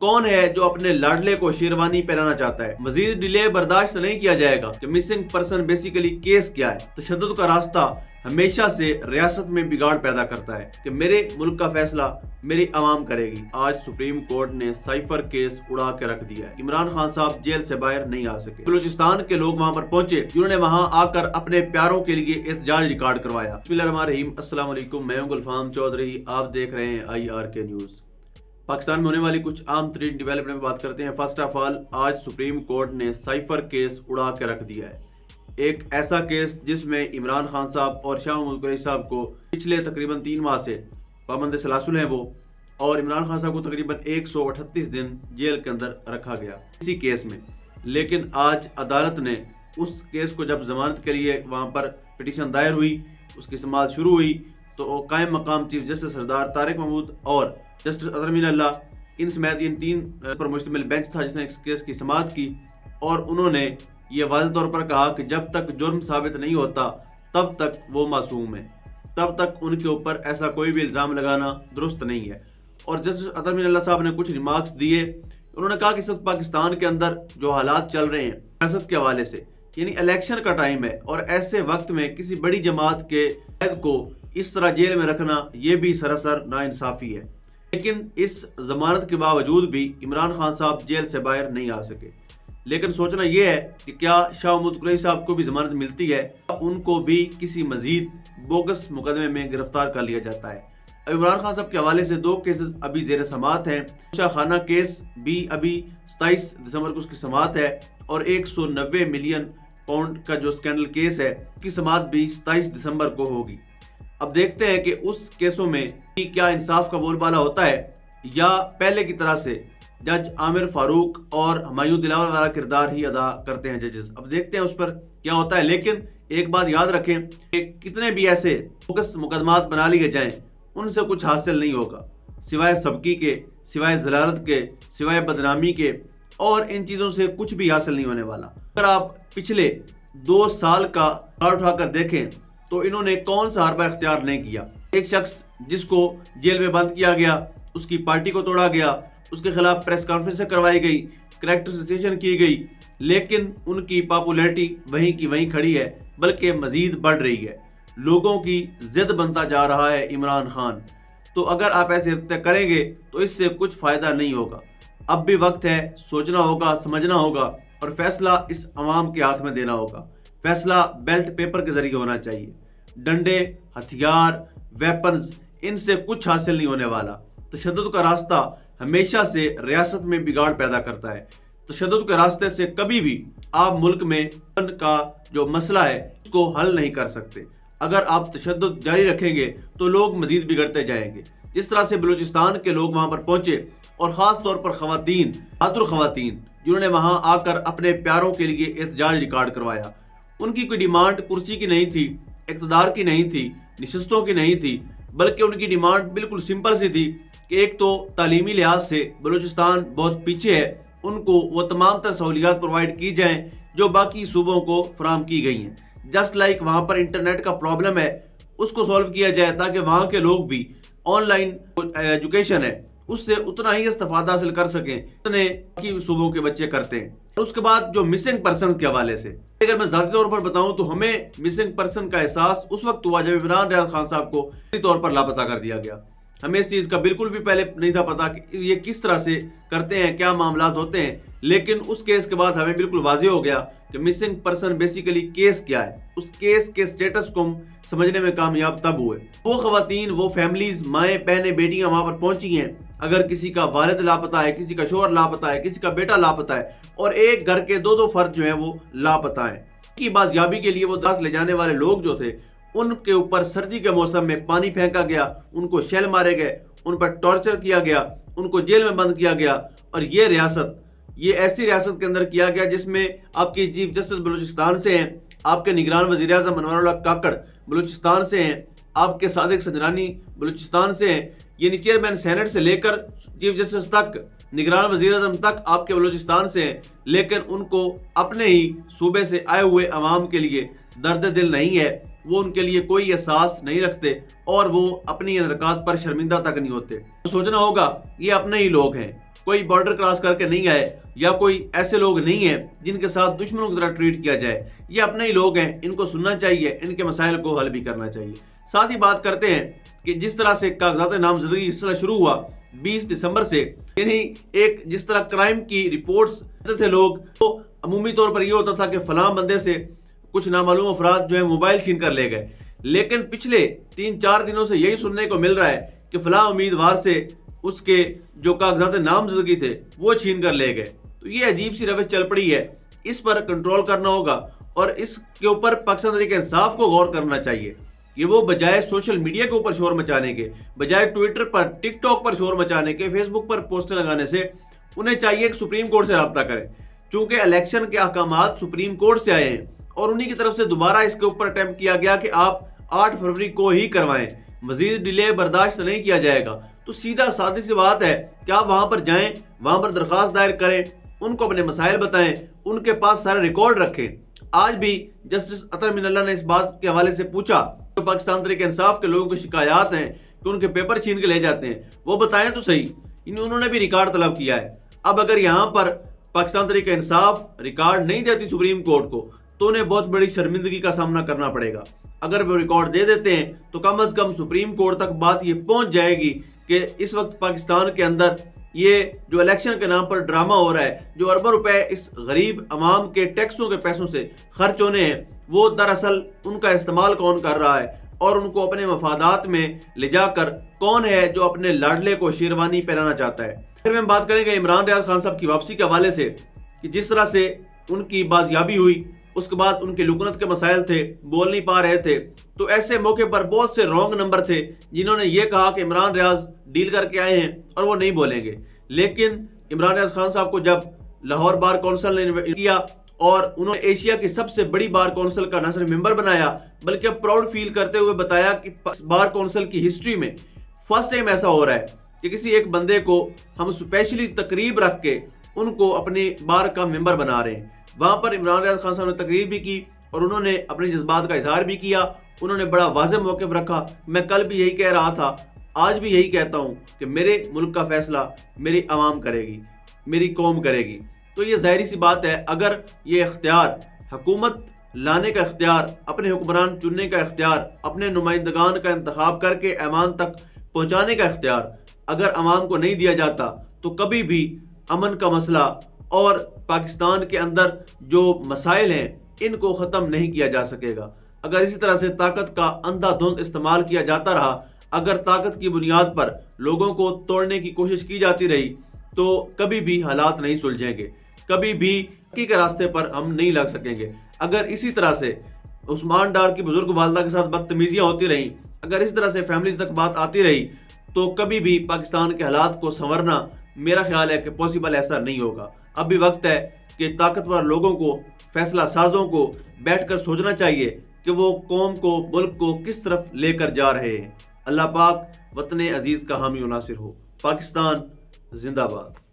کون ہے جو اپنے لاڈلے کو شیروانی پہنانا چاہتا ہے؟ مزید ڈیلے برداشت نہیں کیا جائے گا کہ مسنگ پرسن بیسیکلی کیس کیا ہے؟ تشدد کا راستہ ہمیشہ سے ریاست میں بگاڑ پیدا کرتا ہے کہ میرے ملک کا فیصلہ میری عوام کرے گی۔ آج سپریم کورٹ نے سائفر کیس اڑا کے رکھ دیا ہے۔ عمران خان صاحب جیل سے باہر نہیں آ سکے۔ بلوچستان کے لوگ وہاں پر پہنچے جنہوں نے وہاں آ کر اپنے پیاروں کے لیے احتجاج ریکارڈ کروایا۔ بسم اللہ الرحمن الرحیم، السلام علیکم، میں ہوں گلفام چودھری، آپ دیکھ رہے ہیں IRK نیوز۔ پاکستان میں ہونے والی کچھ عام ترین ڈیولپمنٹ میں بات کرتے ہیں۔ فرسٹ آف آل، آج سپریم کورٹ نے سائفر کیس اڑا کے رکھ دیا ہے۔ ایک ایسا کیس جس میں عمران خان صاحب اور شاہ محمود قریشی صاحب کو پچھلے تقریباً 3 ماہ سے پابند سلاسل ہیں وہ، اور عمران خان صاحب کو تقریباً 138 دن جیل کے اندر رکھا گیا اسی کیس میں۔ لیکن آج عدالت نے اس کیس کو جب ضمانت کے لیے وہاں پر پٹیشن دائر ہوئی، اس کی سماعت شروع ہوئی، تو قائم مقام چیف جسٹس سردار طارق محمود اور جسٹس اظہر امین اللہ ان سمیت ان 3 پر مشتمل بینچ تھا جس نے اس کیس کی سماعت کی، اور انہوں نے یہ واضح طور پر کہا کہ جب تک جرم ثابت نہیں ہوتا تب تک وہ معصوم ہے، تب تک ان کے اوپر ایسا کوئی بھی الزام لگانا درست نہیں ہے۔ اور جسٹس اظہر امین اللہ صاحب نے کچھ ریمارکس دیے۔ انہوں نے کہا کہ اس وقت پاکستان کے اندر جو حالات چل رہے ہیں ریاست کے حوالے سے، یعنی الیکشن کا ٹائم ہے، اور ایسے وقت میں کسی بڑی جماعت کے قائد کو اس طرح جیل میں رکھنا یہ بھی سراسر ناانصافی ہے۔ لیکن اس ضمانت کے باوجود بھی عمران خان صاحب جیل سے باہر نہیں آ سکے۔ لیکن سوچنا یہ ہے کہ کیا شاہ محمود قریشی صاحب کو بھی ضمانت ملتی ہے؟ ان کو بھی کسی مزید بوگس مقدمے میں گرفتار کر لیا جاتا ہے۔ عمران خان صاحب کے حوالے سے 2 کیسز ابھی زیر سماعت ہیں۔ شاہ خانہ کیس بھی ابھی 27 دسمبر کو اس کی سماعت ہے، اور 190 ملین پاؤنڈ کا جو اسکینڈل کیس ہے اس کی سماعت بھی 27 دسمبر کو ہوگی۔ اب دیکھتے ہیں کہ اس کیسوں میں کیا انصاف کا بول بالا ہوتا ہے، یا پہلے کی طرح سے جج عامر فاروق اور ہمایوں دلاور والا کردار ہی ادا کرتے ہیں ججز۔ اب دیکھتے ہیں اس پر کیا ہوتا ہے۔ لیکن ایک بات یاد رکھیں کہ کتنے بھی ایسے فوکس مقدمات بنا لیے جائیں، ان سے کچھ حاصل نہیں ہوگا سوائے سبکی کے، سوائے ضلالت کے، سوائے بدنامی کے، اور ان چیزوں سے کچھ بھی حاصل نہیں ہونے والا۔ اگر آپ پچھلے 2 سال کا کارڈ اٹھا کر دیکھیں تو انہوں نے کون سا حربہ اختیار نہیں کیا۔ ایک شخص جس کو جیل میں بند کیا گیا، اس کی پارٹی کو توڑا گیا، اس کے خلاف پریس کانفرنس کروائی گئی، کریکٹر اسوسیشن کی گئی، لیکن ان کی پاپولیرٹی وہیں کی وہیں کھڑی ہے، بلکہ مزید بڑھ رہی ہے۔ لوگوں کی ضد بنتا جا رہا ہے عمران خان۔ تو اگر آپ ایسے کریں گے تو اس سے کچھ فائدہ نہیں ہوگا۔ اب بھی وقت ہے، سوچنا ہوگا، سمجھنا ہوگا، اور فیصلہ اس عوام کے ہاتھ میں دینا ہوگا۔ فیصلہ بیلٹ پیپر کے ذریعے ہونا چاہیے۔ ڈنڈے، ہتھیار، ویپنز، ان سے کچھ حاصل نہیں ہونے والا۔ تشدد کا راستہ ہمیشہ سے ریاست میں بگاڑ پیدا کرتا ہے۔ تشدد کے راستے سے کبھی بھی آپ ملک میں امن کا جو مسئلہ ہے اس کو حل نہیں کر سکتے۔ اگر آپ تشدد جاری رکھیں گے تو لوگ مزید بگڑتے جائیں گے۔ جس طرح سے بلوچستان کے لوگ وہاں پر پہنچے، اور خاص طور پر خواتین، بہادر خواتین جنہوں نے وہاں آ کر اپنے پیاروں کے لیے احتجاج ریکارڈ کروایا، ان کی کوئی ڈیمانڈ کرسی کی نہیں تھی، اقتدار کی نہیں تھی، نشستوں کی نہیں تھی، بلکہ ان کی ڈیمانڈ بالکل سمپل سی تھی کہ ایک تو تعلیمی لحاظ سے بلوچستان بہت پیچھے ہے، ان کو وہ تمام تر سہولیات پرووائڈ کی جائیں جو باقی صوبوں کو فراہم کی گئی ہیں۔ جسٹ لائک وہاں پر انٹرنیٹ کا پرابلم ہے، اس کو سولو کیا جائے تاکہ وہاں کے لوگ بھی آن لائن ایجوکیشن ہے اس سے اتنا ہی استفادہ حاصل کر سکیں جتنے باقی صوبوں کے بچے کرتے ہیں۔ اس کے بعد جو مسنگ پرسنز کے حوالے سے، اگر میں ذاتی طور پر بتاؤں تو ہمیں مسنگ پرسن کا احساس اس وقت ہوا جب عمران ریاض خان صاحب کو فوری طور پر لاپتہ کر دیا گیا۔ ہمیں اس چیز کا بالکل بھی پہلے نہیں تھا پتا کہ یہ کس طرح سے کرتے ہیں، کیا معاملات ہوتے ہیں، لیکن اس کیس کے بعد ہمیں بالکل واضح ہو گیا کہ مسنگ پرسن بیسیکلی کیس کیا ہے۔ اس کیس کے سٹیٹس کو ہم سمجھنے میں کامیاب تب ہوئے۔ وہ خواتین، وہ فیملیز، مائیں، بہنیں، بیٹیاں وہاں پر پہنچی ہیں۔ اگر کسی کا والد لاپتہ ہے، کسی کا شوہر لاپتہ ہے، کسی کا بیٹا لاپتہ ہے، اور ایک گھر کے 2 فرد جو ہیں وہ لاپتہ ہیں، کی بازیابی کے لیے وہ داس لے جانے والے لوگ جو تھے ان کے اوپر سردی کے موسم میں پانی پھینکا گیا، ان کو شیل مارے گئے، ان پر ٹارچر کیا گیا، ان کو جیل میں بند کیا گیا۔ اور یہ ریاست، یہ ایسی ریاست کے اندر کیا گیا جس میں آپ کی چیف جسٹس بلوچستان سے ہیں، آپ کے نگران وزیر اعظم انوار اللہ کاکڑ بلوچستان سے ہیں، آپ کے صادق سنجرانی بلوچستان سے ہیں، یعنی چیئرمین سینٹ سے لے کر چیف جسٹس تک، نگران وزیر اعظم تک آپ کے بلوچستان سے ہیں۔ لیکن ان کو اپنے ہی صوبے سے آئے ہوئے عوام کے لیے درد دل نہیں ہے، وہ ان کے لیے کوئی احساس نہیں رکھتے، اور وہ اپنی حرکات پر شرمندہ تک نہیں ہوتے۔ تو سوچنا ہوگا یہ اپنے ہی لوگ ہیں، کوئی بارڈر کراس کر کے نہیں آئے یا کوئی ایسے لوگ نہیں ہیں جن کے ساتھ دشمنوں کی طرح ٹریٹ کیا جائے. یہ اپنے ہی لوگ ہیں, ان کو سننا چاہیے, ان کے مسائل کو حل بھی کرنا چاہیے. ساتھ ہی بات کرتے ہیں کہ جس طرح سے کاغذات نامزدگی اس طرح شروع ہوا 20 دسمبر سے, یعنی ایک جس طرح کرائم کی رپورٹس دیتے تھے لوگ, تو عمومی طور پر یہ ہوتا تھا کہ فلاں بندے سے کچھ نامعلوم افراد جو ہے موبائل چھین کر لے گئے. لیکن پچھلے 3-4 دنوں سے یہی سننے کو مل رہا ہے کہ فلاں امیدوار سے اس کے جو کاغذات نامزدگی تھے وہ چھین کر لے گئے. تو یہ عجیب سی روش چل پڑی ہے, اس پر کنٹرول کرنا ہوگا اور اس کے اوپر پاکستان تحریک انصاف کو غور کرنا چاہیے کہ وہ بجائے سوشل میڈیا کے اوپر شور مچانے کے, بجائے ٹویٹر پر, ٹک ٹاک پر شور مچانے کے, فیس بک پر پوسٹیں لگانے سے انہیں چاہیے کہ سپریم کورٹ سے رابطہ کریں, چونکہ الیکشن کے احکامات سپریم کورٹ سے آئے ہیں اور انہی کی طرف سے دوبارہ اس کے اوپر اٹیمپٹ کیا گیا کہ آپ 8 فروری کو ہی کروائیں, مزید ڈیلے برداشت نہیں کیا جائے گا. تو سیدھا سادی سی بات ہے کہ آپ وہاں پر جائیں, وہاں پر درخواست دائر کریں, ان کو اپنے مسائل بتائیں, ان کے پاس سارے ریکارڈ رکھیں. آج بھی جسٹس اطہر من اللہ نے اس بات کے حوالے سے پوچھا تو پاکستان تحریک انصاف کے لوگوں کی شکایات ہیں کہ ان کے پیپر چھین کے لے جاتے ہیں, وہ بتائیں تو صحیح. انہوں نے بھی ریکارڈ طلب کیا ہے. اب اگر یہاں پر پاکستان تحریک انصاف ریکارڈ نہیں دیتی سپریم کورٹ کو تو انہیں بہت بڑی شرمندگی کا سامنا کرنا پڑے گا. اگر وہ ریکارڈ دے دیتے ہیں تو کم از کم سپریم کورٹ تک بات یہ پہنچ جائے گی کہ اس وقت پاکستان کے اندر یہ جو الیکشن کے نام پر ڈرامہ ہو رہا ہے, جو اربوں روپے اس غریب عوام کے ٹیکسوں کے پیسوں سے خرچ ہونے ہیں, وہ دراصل ان کا استعمال کون کر رہا ہے اور ان کو اپنے مفادات میں لے جا کر کون ہے جو اپنے لاڈلے کو شیروانی پہنانا چاہتا ہے. پھر ہم بات کریں گے عمران ریاض خان صاحب کی واپسی کے حوالے سے کہ جس طرح سے ان کی بازیابی ہوئی, اس کے بعد ان کے لکنت کے مسائل تھے, بول نہیں پا رہے تھے, تو ایسے موقع پر بہت سے رانگ نمبر تھے جنہوں نے یہ کہا کہ عمران ریاض ڈیل کر کے آئے ہیں اور وہ نہیں بولیں گے. لیکن عمران ریاض خان صاحب کو جب لاہور بار کونسل نے کیا اور انہوں نے ایشیا کی سب سے بڑی بار کونسل کا نہ صرف ممبر بنایا بلکہ پراؤڈ فیل کرتے ہوئے بتایا کہ بار کونسل کی ہسٹری میں فرسٹ ٹائم ایسا ہو رہا ہے کہ کسی ایک بندے کو ہم اسپیشلی تقریب رکھ کے ان کو اپنی بار کا ممبر بنا رہے ہیں. وہاں پر عمران ریاض خان صاحب نے تقریر بھی کی اور انہوں نے اپنے جذبات کا اظہار بھی کیا. انہوں نے بڑا واضح موقف رکھا. میں کل بھی یہی کہہ رہا تھا, آج بھی یہی کہتا ہوں کہ میرے ملک کا فیصلہ میری عوام کرے گی, میری قوم کرے گی. تو یہ ظاہری سی بات ہے, اگر یہ اختیار, حکومت لانے کا اختیار, اپنے حکمران چننے کا اختیار, اپنے نمائندگان کا انتخاب کر کے ایوان تک پہنچانے کا اختیار اگر عوام کو نہیں دیا جاتا تو کبھی بھی امن کا مسئلہ اور پاکستان کے اندر جو مسائل ہیں ان کو ختم نہیں کیا جا سکے گا. اگر اسی طرح سے طاقت کا اندھا دھند استعمال کیا جاتا رہا, اگر طاقت کی بنیاد پر لوگوں کو توڑنے کی کوشش کی جاتی رہی تو کبھی بھی حالات نہیں سلجھیں گے, کبھی بھی حقیقی کے راستے پر ہم نہیں لگ سکیں گے. اگر اسی طرح سے عثمان ڈار کی بزرگ والدہ کے ساتھ بدتمیزیاں ہوتی رہیں, اگر اس طرح سے فیملیز تک بات آتی رہی تو کبھی بھی پاکستان کے حالات کو سنورنا میرا خیال ہے کہ پاسبل ایسا نہیں ہوگا. اب بھی وقت ہے کہ طاقتور لوگوں کو, فیصلہ سازوں کو بیٹھ کر سوچنا چاہیے کہ وہ قوم کو, ملک کو کس طرف لے کر جا رہے ہیں. اللہ پاک وطن عزیز کا حامی و ناصر ہو. پاکستان زندہ باد.